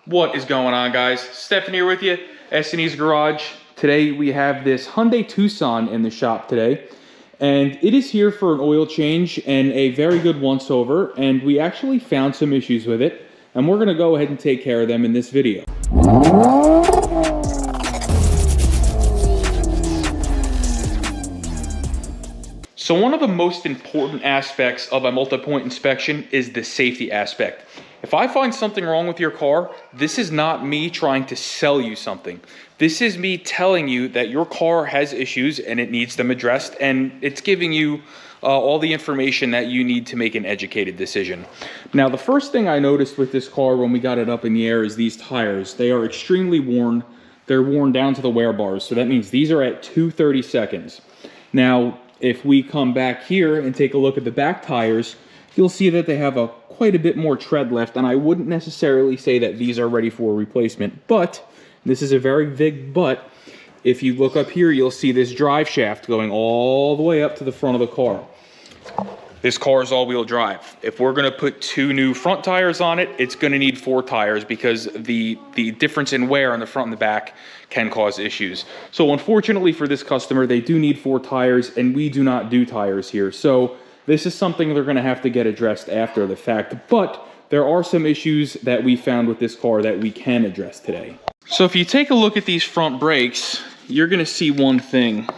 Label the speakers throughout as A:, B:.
A: What is going on, guys? Stefan here with you, S&E's Garage. Today we have this Hyundai Tucson in the shop today, and it is here for an oil change and a very good once over, and we actually found some issues with it, and we're going to go ahead and take care of them in this video. So one of the most important aspects of a multi-point inspection is the safety aspect. If I find something wrong with your car, this is not me trying to sell you something. This is me telling you that your car has issues and it needs them addressed, and it's giving you all the information that you need to make an educated decision. Now, the first thing I noticed with this car when we got it up in the air is these tires. They are extremely worn. They're worn down to the wear bars, so that means these are at 230 seconds. Now, if we come back here and take a look at the back tires, you'll see that they have quite a bit more tread left, and I wouldn't necessarily say that these are ready for replacement, but this is a very big but. If you look up here, you'll see this drive shaft going all the way up to the front of the car. This car is all-wheel drive. If we're going to put two new front tires on it, it's going to need 4 tires because the difference in wear on the front and the back can cause issues. So unfortunately for this customer, they do need 4 tires, and we do not do tires here. So this is something they're going to have to get addressed after the fact, but there are some issues that we found with this car that we can address today. So if you take a look at these front brakes, you're going to see one thing.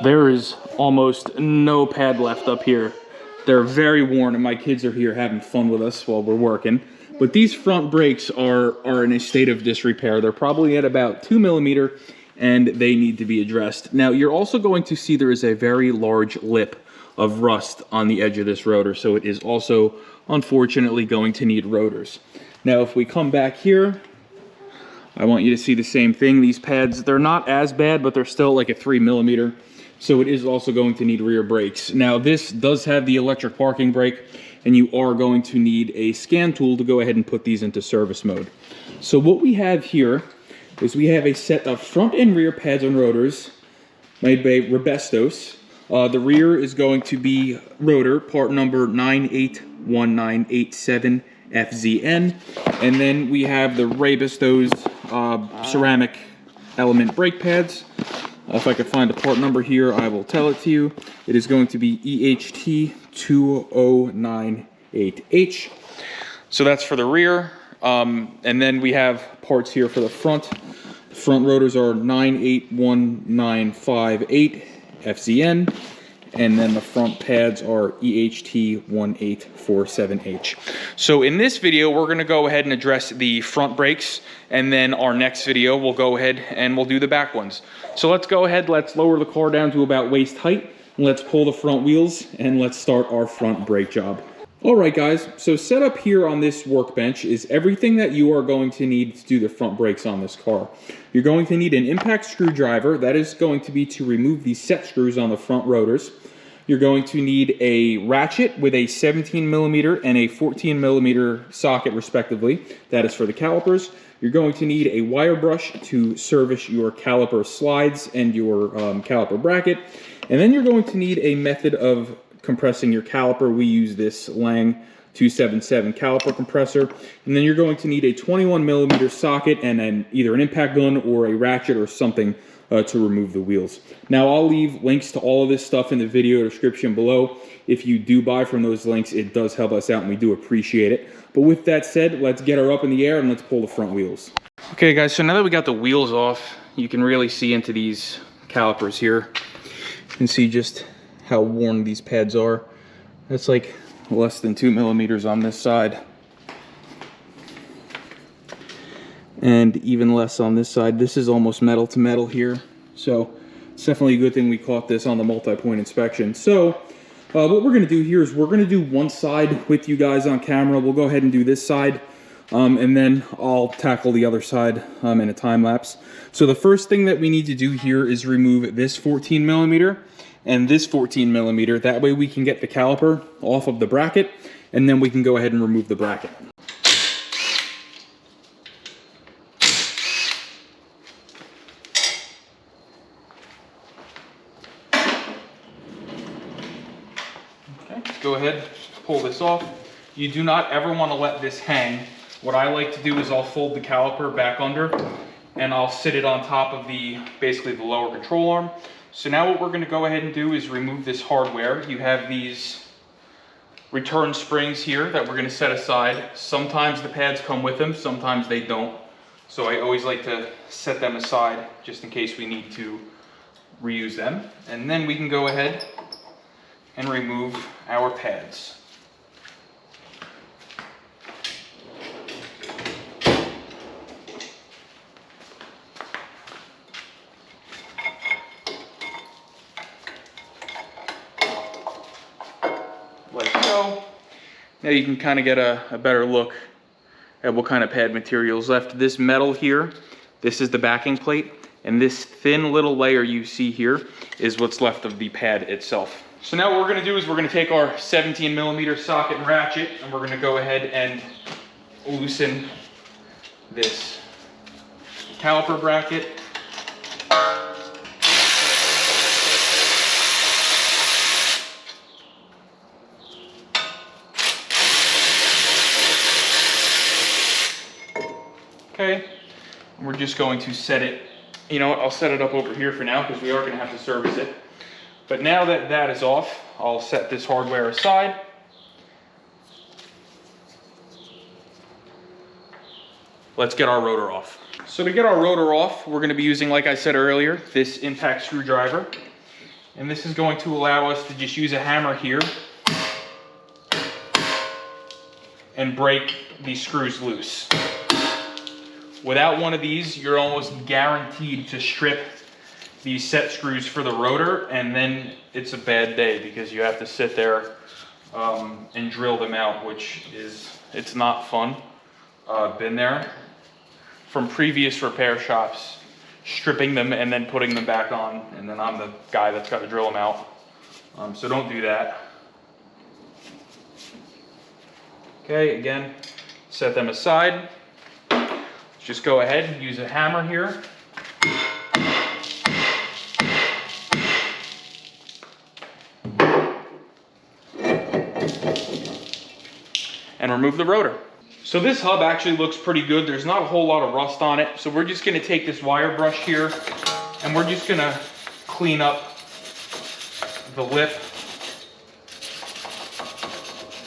A: There is almost no pad left up here. They're very worn, and my kids are here having fun with us while we're working. But these front brakes are in a state of disrepair. They're probably at about 2 millimeter, and they need to be addressed. Now, you're also going to see there is a very large lip of rust on the edge of this rotor, so it is also unfortunately going to need rotors. Now, if we come back here, I want you to see the same thing. These pads, they're not as bad, but they're still like a 3 millimeter. So it is also going to need rear brakes. Now, this does have the electric parking brake, and you are going to need a scan tool to go ahead and put these into service mode. So what we have here is we have a set of front and rear pads and rotors made by Robestos. The rear is going to be rotor part number 981987FZN, and then we have the Robestos ceramic element brake pads. If I could find a part number here, I will tell it to you. It is going to be EHT2098H. So that's for the rear. And then we have parts here for the front. The front rotors are 981958FZN. And then the front pads are EHT1847H. So in this video, we're going to go ahead and address the front brakes, and then our next video, we'll go ahead and we'll do the back ones. So let's go ahead, let's lower the car down to about waist height, and let's pull the front wheels, and let's start our front brake job. All right, guys, so set up here on this workbench is everything that you are going to need to do the front brakes on this car. You're going to need an impact screwdriver. That is going to be to remove these set screws on the front rotors. You're going to need a ratchet with a 17 millimeter and a 14 millimeter socket, respectively. That is for the calipers. You're going to need a wire brush to service your caliper slides and your caliper bracket. And then you're going to need a method of compressing your caliper. We use this Lang 277 caliper compressor. And then you're going to need a 21 millimeter socket and either an impact gun or a ratchet or something to remove the wheels. Now, I'll leave links to all of this stuff in the video description below. If you do buy from those links, it does help us out and we do appreciate it. But with that said, let's get her up in the air and let's pull the front wheels. Okay, guys, so now that we got the wheels off, you can really see into these calipers here. You can see just how worn these pads are. That's like less than 2 millimeters on this side. And even less on this side. This is almost metal to metal here. So it's definitely a good thing we caught this on the multi-point inspection. So what we're going to do here is we're going to do one side with you guys on camera. We'll go ahead and do this side. And then I'll tackle the other side in a time lapse. So the first thing that we need to do here is remove this 14 millimeter and this 14 millimeter. That way we can get the caliper off of the bracket, and then we can go ahead and remove the bracket. Okay, go ahead, pull this off. You do not ever want to let this hang what I like to do is I'll fold the caliper back under and I'll sit it on top of basically the lower control arm. So now what we're going to go ahead and do is remove this hardware. You have these return springs here that we're going to set aside. Sometimes the pads come with them, sometimes they don't. So I always like to set them aside just in case we need to reuse them. And then we can go ahead and remove our pads. Like so. Now you can kind of get a better look at what kind of pad material is left. This metal here, this is the backing plate, and this thin little layer you see here is what's left of the pad itself. So now what we're going to do is we're going to take our 17mm socket and ratchet, and we're going to go ahead and loosen this caliper bracket. Okay, and we're just going to set it, you know what, I'll set it up over here for now because we are going to have to service it. But now that that is off, I'll set this hardware aside. Let's get our rotor off. So to get our rotor off, we're going to be using, like I said earlier, this impact screwdriver. And this is going to allow us to just use a hammer here and break these screws loose. Without one of these, you're almost guaranteed to strip these set screws for the rotor, and then it's a bad day because you have to sit there and drill them out, which it's not fun. Been there from previous repair shops, stripping them and then putting them back on, and then I'm the guy that's got to drill them out. So don't do that. Okay, again, set them aside. Just go ahead and use a hammer here. And remove the rotor. So this hub actually looks pretty good. There's not a whole lot of rust on it. So we're just gonna take this wire brush here and we're just gonna clean up the lip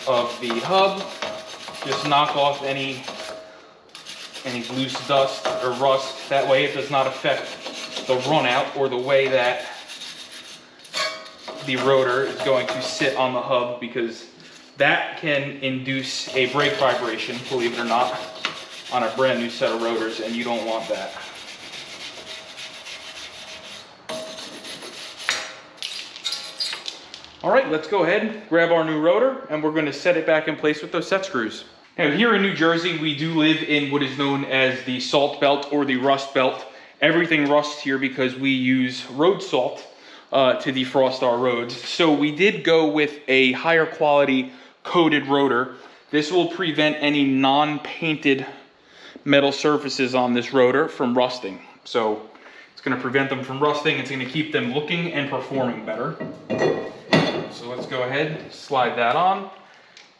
A: of the hub. Just knock off any loose dust or rust. That way it does not affect the run out or the way that the rotor is going to sit on the hub, because that can induce a brake vibration, believe it or not, on a brand new set of rotors, and you don't want that. All right, let's go ahead, grab our new rotor, and we're going to set it back in place with those set screws. Now here in New Jersey, we do live in what is known as the salt belt or the rust belt. Everything rusts here because we use road salt to defrost our roads. So we did go with a higher quality coated rotor. This will prevent any non-painted metal surfaces on this rotor from rusting. So it's going to prevent them from rusting. It's going to keep them looking and performing better. So let's go ahead, slide that on.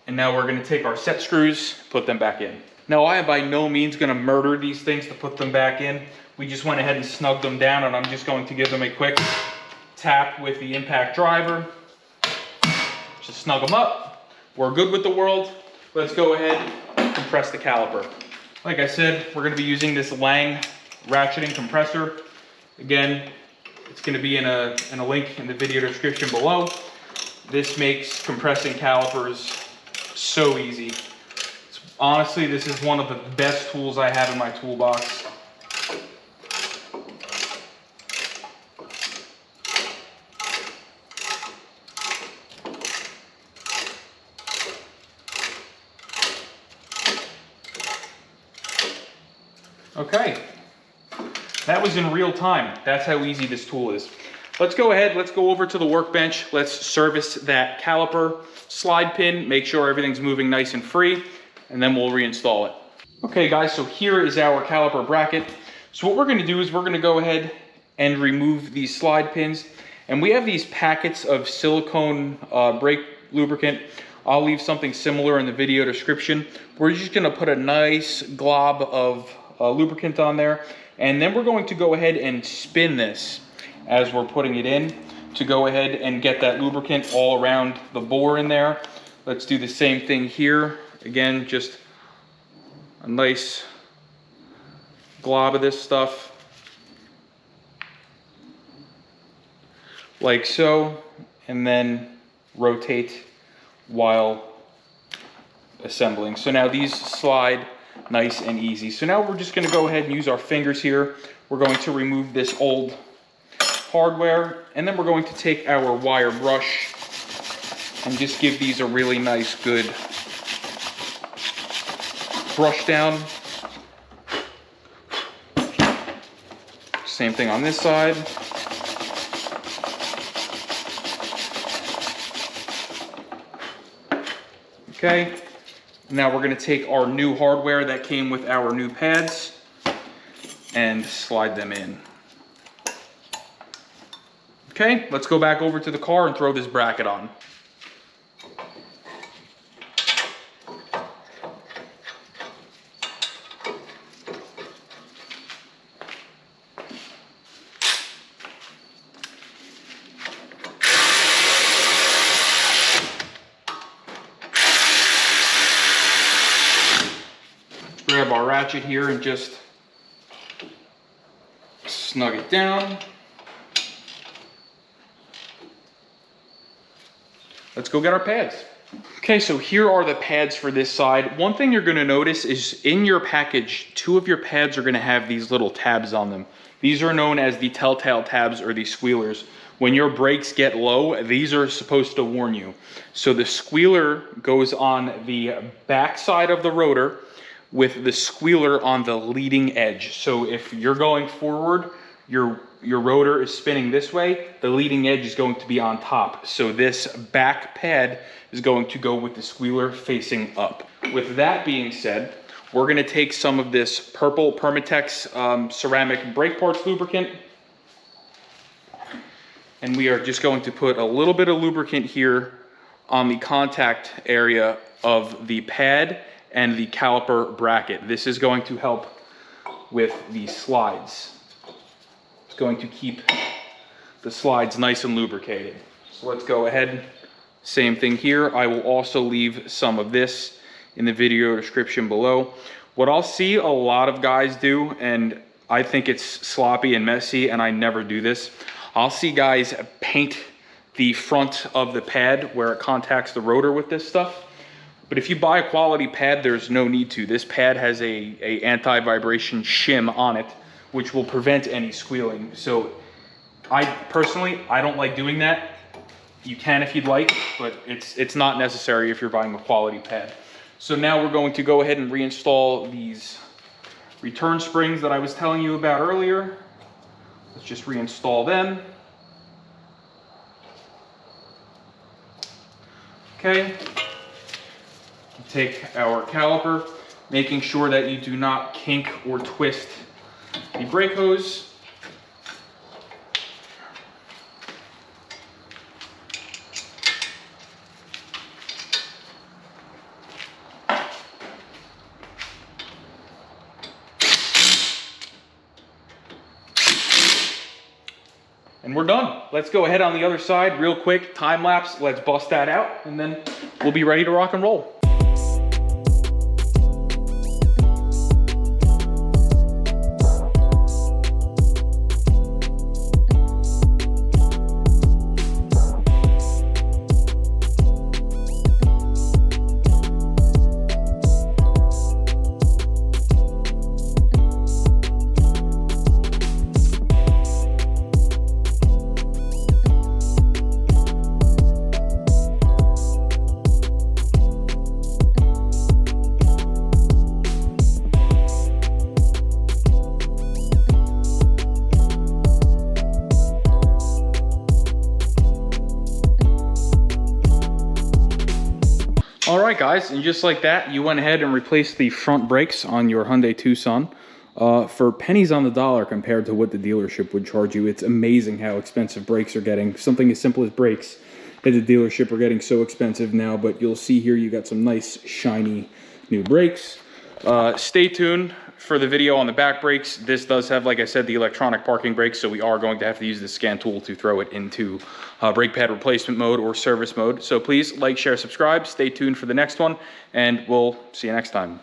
A: And now we're going to take our set screws, put them back in. Now I am by no means going to murder these things to put them back in. We just went ahead and snugged them down, and I'm just going to give them a quick tap with the impact driver. Just snug them up. We're good with the world. Let's go ahead and compress the caliper. Like I said, we're going to be using this Lang ratcheting compressor. Again, it's going to be in a link in the video description below. This makes compressing calipers so easy. Honestly, this is one of the best tools I have in my toolbox. Okay, that was in real time. That's how easy this tool is. Let's go ahead, let's go over to the workbench. Let's service that caliper slide pin, make sure everything's moving nice and free, and then we'll reinstall it. Okay guys, so here is our caliper bracket. So what we're gonna do is we're gonna go ahead and remove these slide pins. And we have these packets of silicone brake lubricant. I'll leave something similar in the video description. We're just gonna put a nice glob of lubricant on there, and then we're going to go ahead and spin this as we're putting it in to go ahead and get that lubricant all around the bore in there. Let's do the same thing here. Again, just a nice glob of this stuff, like so, and then rotate while assembling. So now these slide nice and easy. So now we're just going to go ahead and use our fingers here. We're going to remove this old hardware, and then we're going to take our wire brush and just give these a really nice good brush down. Same thing on this side. Okay, now we're going to take our new hardware that came with our new pads and slide them in. Okay, let's go back over to the car and throw this bracket on. Grab our ratchet here and just snug it down. Let's go get our pads. Okay, so here are the pads for this side. One thing you're gonna notice is in your package, 2 of your pads are gonna have these little tabs on them. These are known as the telltale tabs or the squealers. When your brakes get low, these are supposed to warn you. So the squealer goes on the back side of the rotor with the squealer on the leading edge. So if you're going forward, your rotor is spinning this way, the leading edge is going to be on top. So this back pad is going to go with the squealer facing up. With that being said, we're gonna take some of this purple Permatex ceramic brake parts lubricant, and we are just going to put a little bit of lubricant here on the contact area of the pad and the caliper bracket. This is going to help with the slides. It's going to keep the slides nice and lubricated. So let's go ahead. Same thing here. I will also leave some of this in the video description below. What I'll see a lot of guys do, and I think it's sloppy and messy, and I never do this, I'll see guys paint the front of the pad where it contacts the rotor with this stuff. But if you buy a quality pad, there's no need to. This pad has a anti-vibration shim on it, which will prevent any squealing. So I don't like doing that. You can if you'd like, but it's not necessary if you're buying a quality pad. So now we're going to go ahead and reinstall these return springs that I was telling you about earlier. Let's just reinstall them. Okay. Take our caliper, making sure that you do not kink or twist the brake hose. And we're done. Let's go ahead on the other side real quick, time lapse. Let's bust that out, and then we'll be ready to rock and roll. Alright guys, and just like that, you went ahead and replaced the front brakes on your Hyundai Tucson for pennies on the dollar compared to what the dealership would charge you. It's amazing how expensive brakes are getting. Something as simple as brakes at the dealership are getting so expensive now, but you'll see here you got some nice shiny new brakes. Stay tuned for the video on the back brakes. This does have, like I said, the electronic parking brakes, so we are going to have to use the scan tool to throw it into brake pad replacement mode or service mode. So please like, share, subscribe. Stay tuned for the next one, and we'll see you next time.